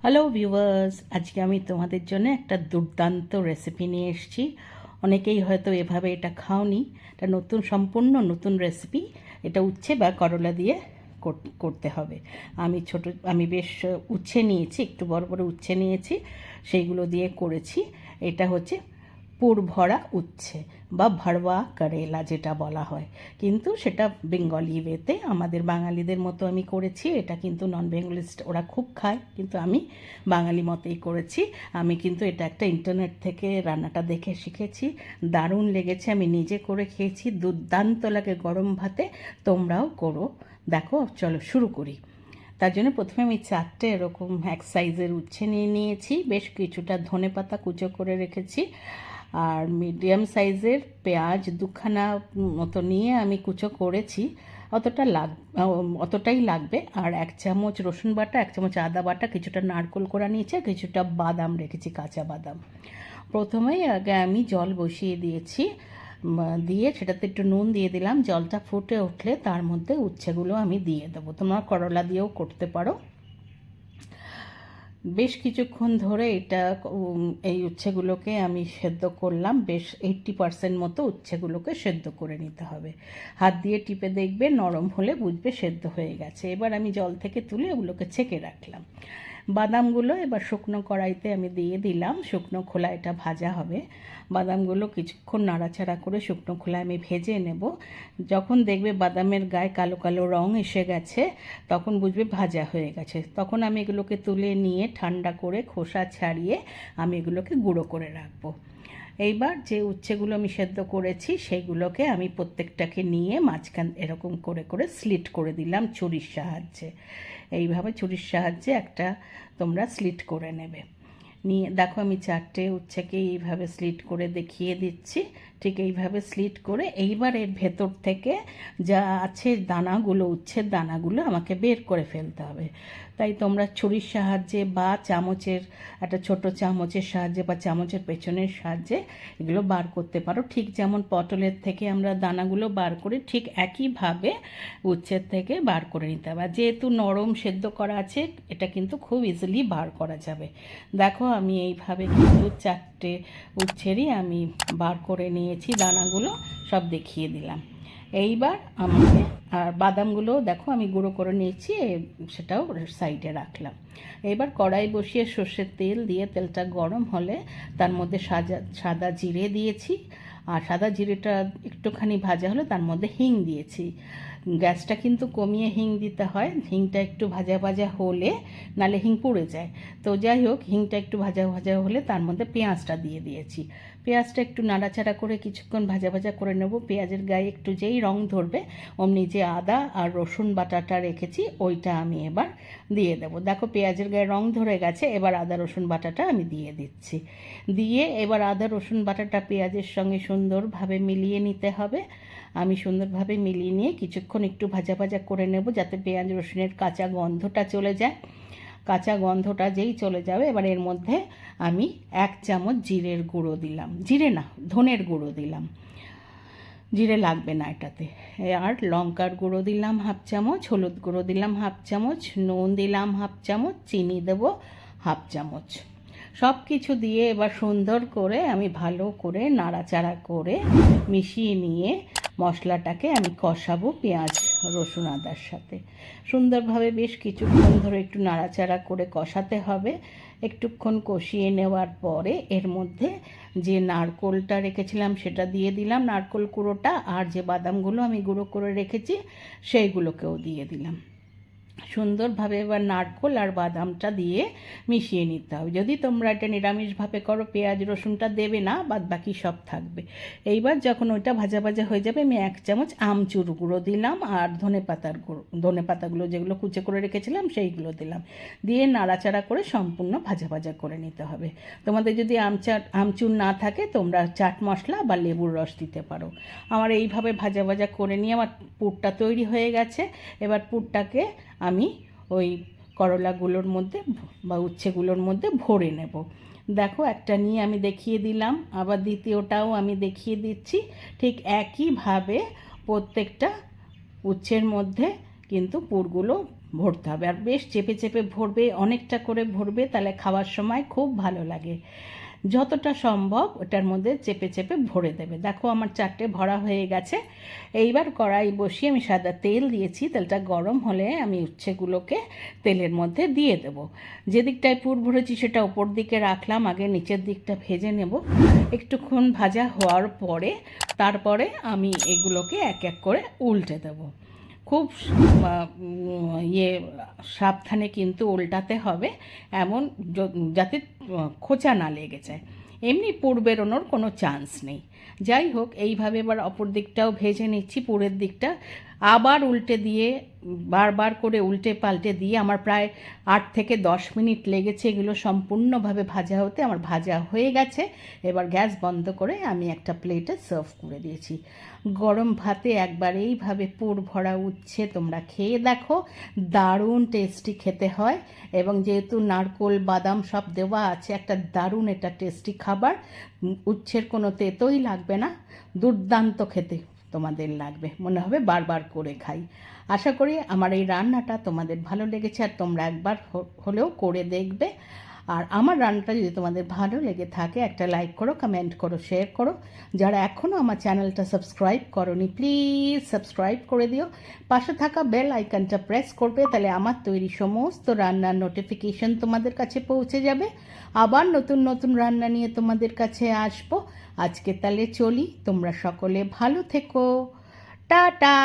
Hello viewers, আজকে আমি তোমাদের জন্য একটা দুর্দান্ত রেসিপি নিয়ে এসেছি। অনেকেই হয়তো এভাবে এটা খাওনি। এটা সম্পূর্ণ নতুন রেসিপি। এটা উচ্ছে বা করলা দিয়ে করতে হবে। আমি বেশ উচ্ছে নিয়েছি, একটু বড় বড় উচ্ছে নিয়েছি, সেইগুলো দিয়ে করেছি। এটা হচ্ছে পুর ভরা উচ্ছে বা ভরওয়া করেলা যেটা বলা হয়, কিন্তু সেটা বেঙ্গলি ওয়েতে আমাদের বাঙালিদের মতো আমি করেছি। এটা কিন্তু নন বেঙ্গলিস্ট ওরা খুব খায়, কিন্তু আমি বাঙালি মতেই করেছি। আমি কিন্তু এটা একটা ইন্টারনেট থেকে রান্নাটা দেখে শিখেছি, দারুণ লেগেছে। আমি নিজে করে খেয়েছি, দুর্দান্ত লাগে গরম ভাতে। তোমরাও করো। দেখো, চলো শুরু করি। তার জন্য প্রথমে আমি 4টে এরকম এক সাইজের উচ্ছে নিয়ে নিয়েছি, বেশ কিছুটা ধনেপাতা কুচো করে রেখেছি, আর মিডিয়াম সাইজের পেঁয়াজ দুখানা মতো নিয়ে আমি কুচো করেছি। অতটাই লাগবে। আর 1 চামচ রসুন বাটা, 1 চামচ আদা বাটা, কিছুটা নারকেল কোড়া নিয়েছি, কিছুটা বাদাম রেখেছি, কাঁচা বাদাম। প্রথমেই আগে আমি জল বসিয়ে দিয়েছি, দিয়ে সেটাতে একটু নুন দিয়ে দিলাম। জলটা ফুটে উঠলে তার মধ্যে উচ্ছেগুলো আমি দিয়ে দেবো। তোমরা করলা দিয়েও করতে পারো। বেশ কিছুক্ষণ ধরে এই উচ্ছেগুলোকে আমি সেদ্ধ করলাম। বেশ 80% মতো উচ্ছেগুলোকে সেদ্ধ করে নিতে হবে। হাত দিয়ে টিপে দেখবে, নরম হলে বুঝবে সেদ্ধ হয়ে গেছে। এবার আমি জল থেকে তুলে ওগুলোকে ছেঁকে রাখলাম। বাদামগুলো এবার শুকনো কড়াইতে আমি দিয়ে দিলাম। শুকনো খোলা এটা ভাজা হবে। বাদামগুলো কিছুক্ষণ নাড়াচাড়া করে শুকনো খোলায় আমি ভেজে নেব। যখন দেখবে বাদামের গায়ে কালো কালো রং এসে গেছে, তখন বুঝবে ভাজা হয়ে গেছে। তখন আমি এগুলোকে তুলে নিয়ে ঠান্ডা করে খোসা ছাড়িয়ে আমি এগুলোকে গুঁড়ো করে রাখবো। এইবার যে উচ্ছেগুলো আমি সেদ্ধ করেছি সেগুলোকে আমি প্রত্যেকটাকে নিয়ে মাঝখান এরকম করে করে স্লিট করে দিলাম ছুরির সাহায্যে। এইভাবে ছুরির সাহায্যে একটা তোমরা স্লিট করে নেবে। নিয়ে দেখো, আমি 4টে উচ্ছেকে এইভাবে স্লিট করে দেখিয়ে দিচ্ছি। ঠিক এইভাবে স্লিট করে এইবার এর ভেতর থেকে যা আছে দানাগুলো, উচ্ছের দানাগুলো আমাকে বের করে ফেলতে হবে। তাই তোমরা ছুরির সাহায্যে বা চামচের, একটা ছোট চামচের সাহায্যে বা চামচের পেছনের সাহায্যে এগুলো বার করতে পারো। ঠিক যেমন পটলের থেকে আমরা দানাগুলো বার করি, ঠিক একইভাবে উচ্ছের থেকে বার করে নিতে হবে। আর যেহেতু নরম সেদ্ধ করা আছে, এটা কিন্তু খুব ইজিলি বার করা যাবে। দেখো, আমি এইভাবে কিন্তু 4টে উচ্ছেরই আমি বার করে নিয়েছি, দানাগুলো সব দেখিয়ে দিলাম। এইবার আমাকে, আর বাদামগুলো দেখো আমি গুঁড়ো করে নিয়েছি, সেটাও সাইডে রাখলাম। এবার কড়াই বসিয়ে সর্ষের তেল দিয়ে তেলটা গরম হলে তার মধ্যে সাদা জিরে দিয়েছি। আর সাদা জিরেটা একটুখানি ভাজা হলে তার মধ্যে হিং দিয়েছি। গ্যাসটা কিন্তু কমিয়ে হিং দিতে হয়, হিংটা একটু ভাজা ভাজা হলে, নালে হিং পুড়ে যায়। তো যাই হোক, হিংটা একটু ভাজা ভাজা হলে তার মধ্যে পেঁয়াজটা দিয়ে দিয়েছি। পেঁয়াজটা একটু নাড়াচাড়া করে কিছুক্ষণ ভাজা ভাজা করে নেব। পেঁয়াজের গায়ে একটু যেই রং ধরবে, অমনি যে আদা আর রসুন বাটাটা রেখেছি ওইটা আমি এবার দিয়ে দেবো। দেখো, পেঁয়াজের গায়ে রং ধরে গেছে, এবার আদা রসুন বাটাটা আমি দিয়ে দিচ্ছি। দিয়ে এবার আদা রসুন বাটাটা পেঁয়াজের সঙ্গে সুন্দরভাবে মিলিয়ে নিতে হবে। আমি সুন্দরভাবে মিলিয়ে নিয়ে কিছুক্ষণ একটু ভাজা ভাজা করে নেব, যাতে পেঁয়াজ রসুনের কাঁচা গন্ধটা চলে যায়। কাঁচা গন্ধটা যেই চলে যাবে, এবার এর মধ্যে আমি 1 চামচ জিরের গুঁড়ো দিলাম। জিরে না, ধনের গুঁড়ো দিলাম, জিরে লাগবে না এটাতে। আর লঙ্কার গুঁড়ো দিলাম 1/2 চামচ, হলুদ গুঁড়ো দিলাম 1/2 চামচ, নুন দিলাম 1/2 চামচ, চিনি দেবো 1/2 চামচ। সব কিছু দিয়ে এবার সুন্দর করে আমি ভালো করে নাড়াচাড়া করে মিশিয়ে নিয়ে মশলাটাকে আমি কষাবো পেঁয়াজ রসুন আদার সাথে। সুন্দরভাবে বেশ কিছুক্ষণ ধরে একটু নাড়াচাড়া করে কষাতে হবে। একটুক্ষণ কষিয়ে নেওয়ার পরে এর মধ্যে যে নারকোলটা রেখেছিলাম সেটা দিয়ে দিলাম, নারকোল কুড়োটা, আর যে বাদামগুলো আমি গুঁড়ো করে রেখেছি সেইগুলোকেও দিয়ে দিলাম। সুন্দরভাবে এবার নারকোল আর বাদামটা দিয়ে মিশিয়ে নিতে হবে। যদি তোমরা এটা নিরামিষভাবে করো, পেঁয়াজ রসুনটা দেবে না, বাদ বাকি সব থাকবে। এইবার যখন ওইটা ভাজা ভাজা হয়ে যাবে, আমি 1 চামচ আমচুর গুঁড়ো দিলাম, আর ধনে পাতাগুলো যেগুলো কুচে করে রেখেছিলাম সেইগুলো দিলাম। দিয়ে নাড়াচাড়া করে সম্পূর্ণ ভাজা ভাজা করে নিতে হবে। তোমাদের যদি আমচুর না থাকে, তোমরা চাট মশলা বা লেবুর রস দিতে পারো। আমার এইভাবে ভাজা ভাজা করে নিয়ে আমার পুরটা তৈরি হয়ে গেছে। এবার পুরটাকে আমি ওই করলাগুলোর মধ্যে বা উচ্ছেগুলোর মধ্যে ভরে নেব। দেখো, একটা নিয়ে আমি দেখিয়ে দিলাম, আবার দ্বিতীয়টাও আমি দেখিয়ে দিচ্ছি। ঠিক একইভাবে প্রত্যেকটা উচ্ছের মধ্যে কিন্তু পুরগুলো ভরতে হবে, আর বেশ চেপে চেপে ভরবে, অনেকটা করে ভরবে, তাহলে খাওয়ার সময় খুব ভালো লাগে। যতটা সম্ভব ওটার মধ্যে চেপে চেপে ভরে দেবে। দেখো আমার 4টে ভরা হয়ে গেছে। এইবার কড়াই বসিয়ে আমি সাদা তেল দিয়েছি, তেলটা গরম হলে আমি উচ্ছেগুলোকে তেলের মধ্যে দিয়ে দেব। যে দিকটায় পুর ভরেছি সেটা ওপর দিকে রাখলাম, আগে নিচের দিকটা ভেজে নেব। একটুক্ষণ ভাজা হওয়ার পরে তারপরে আমি এগুলোকে এক এক করে উল্টে দেবো। খুব সাবধানে কিন্তু উল্টাতে হবে, এমন যাতে খোঁচা না লেগে যায়। এমনি পুর বেরোনোর কোনো চান্স নেই। যাই হোক, এইভাবে এবার অপর দিকটাও ভেজে নিচ্ছি। পুরের দিকটা আবার উল্টে দিয়ে বারবার করে উল্টে পাল্টে দিয়ে আমার প্রায় 8 থেকে 10 মিনিট লেগেছে এগুলো সম্পূর্ণভাবে ভাজা হতে। আমার ভাজা হয়ে গেছে। এবার গ্যাস বন্ধ করে আমি একটা প্লেটে সার্ভ করে দিয়েছি। গরম ভাতে একবার এইভাবে পুর ভরা উচ্ছে তোমরা খেয়ে দেখো, দারুণ টেস্টি খেতে হয়। এবং যেহেতু নারকোল বাদাম সব দেওয়া আছে, একটা দারুণ এটা টেস্টি খাবার। উচ্ছের কোনো তেতোই লাগবে না, দুর্দান্ত খেতে তোমাদের লাগবে, মনে হবে বারবার করে খাই। আশা করি আমার এই রান্নাটা তোমাদের ভালো লেগেছে, আর তোমরা একবার হলেও করে দেখবে। আর আমার রান্নাটা যদি তোমাদের ভালো লেগে থাকে, একটা লাইক করো, কমেন্ট করো, শেয়ার করো। যারা এখনও আমার চ্যানেলটা সাবস্ক্রাইব করোনি, প্লিজ সাবস্ক্রাইব করে দিও। পাশে থাকা বেল আইকনটা প্রেস করবে, তাহলে আমার তৈরি সমস্ত রান্নার নোটিফিকেশন তোমাদের কাছে পৌঁছে যাবে। আবার নতুন নতুন রান্না নিয়ে তোমাদের কাছে আসবো। আজকে তাহলে চলি, তোমরা সকলে ভালো থেকো, টাটা।